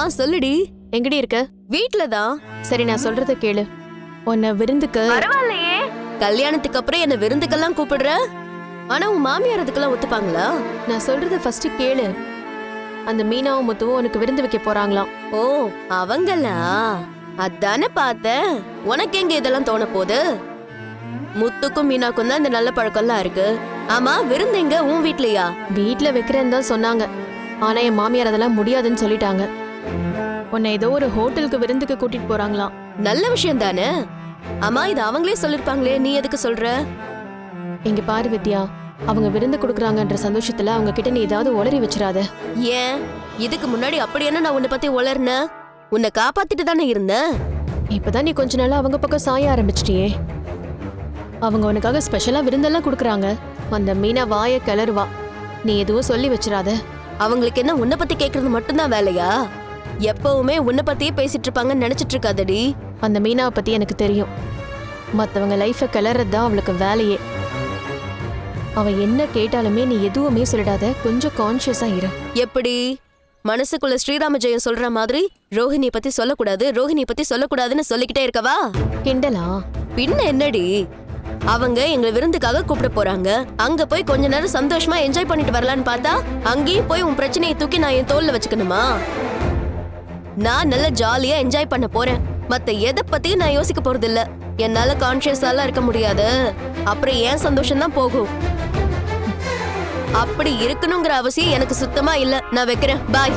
சொல்லுடி. எங்கடி இருக்க? வீட்லதான். சரி, நான் சொல்றத கேளு. உன்னை விருந்துக்கு. பரவாயில்லையே, கல்யாணத்துக்கு அப்புறம் என்ன விருந்துக்கெல்லாம் கூப்பிடுற? ஆனா உன் மாமியார் அதுக்கெல்லாம் ஒத்துப்பாங்களா? நான் சொல்றத ஃபர்ஸ்ட் கேளு. அந்த மீனாவும் முத்துவும் உனக்கு விருந்து வைக்க போறாங்களாம். ஓ, அவங்களா? அதானே பார்த்தேன். உனக்கு எங்க இதெல்லாம் தோண போகுது? முத்துக்கும் மீனாக்கும் தான் இந்த நல்ல பழக்கம்லாம் இருக்கு. ஆமா, விருந்து எங்க? உன் வீட்லயா? வீட்ல வைக்கிறேன்னு தான் சொன்னாங்க. ஆனா என் மாமியார் அதெல்லாம் முடியாதுன்னு சொல்லிட்டாங்க. உன்னை ஏதோ ஒரு ஹோட்டலுக்கு விருந்துக்கு கூட்டிட்டு போறாங்களாம். நல்ல விஷயம் தானே. ஆமா, இது அவங்களே சொல்லிருப்பாங்களே, நீ எதுக்கு சொல்ற? இங்க பாரு வித்யா, அவங்க விருந்து கொடுக்குறாங்கன்ற சந்தோஷத்துல அவங்க கிட்ட நீ ஏதாவது உளறி வச்சிராத. ஏன்? இதுக்கு முன்னாடி அப்படி என்ன நான் உன்னை பத்தி உளர்ன? உன்னை காப்பாத்திட்டு தானே இருந்தேன். இப்பதான் நீ கொஞ்ச நாளா அவங்க பக்கம் சாய ஆரம்பிச்சிட்டியே. அவங்க உனக்காக ஸ்பெஷலா விருந்தெல்லாம் கொடுக்குறாங்க. அந்த மீனா வாய கிளறுவா. நீ எதுவும் சொல்லி வச்சிராத. அவங்களுக்கு என்ன உன்னை பத்தி கேக்குறது மட்டும்தான் வேலையா? எப்பவுமே உன்னை பத்தியே பேசிட்டு இருப்பாங்கன்னு நினைச்சிட்டு இருக்காதடி. அந்த மீனாவை பத்தி எனக்கு தெரியும். மத்தவங்க லைஃப கிளறது தான் அவளுக்கு வேலையே. அவ என்ன கேட்டாலுமே நீ எதுவுமே சொல்லிடாத. கொஞ்சம் கான்ஷியஸா இரு. எப்படி? மனசுக்குள்ள ஸ்ரீராம ஜெயம் சொல்ற மாதிரி ரோஹிணி பத்தி சொல்லக்கூடாது, ரோஹிணி பத்தி சொல்லக்கூடாதுன்னு சொல்லிக்கிட்டே இருக்கவா? கிண்டலா? பின்ன என்னடி? அவங்க எங்களை விருந்துக்காக கூப்பிட போறாங்க. அங்க போய் கொஞ்ச நேரம் சந்தோஷமா என்ஜாய் பண்ணிட்டு வரலான்னு பார்த்தா அங்கேயும் போய் உன் பிரச்சனையை தூக்கி நான் என் தோல்ல வச்சுக்கணுமா? நான் நல்லா ஜாலியா என்ஜாய் பண்ண போறேன். மத்த எதை பத்தியும் நான் யோசிக்க போறது இல்ல. என்னால கான்ஷியஸாலாம் இருக்க முடியாது. அப்புறம் ஏன் சந்தோஷம் தான் போகும். அப்படி இருக்கணுங்கிற அவசியம் எனக்கு சுத்தமா இல்ல. நான் வைக்கிறேன். பாய்.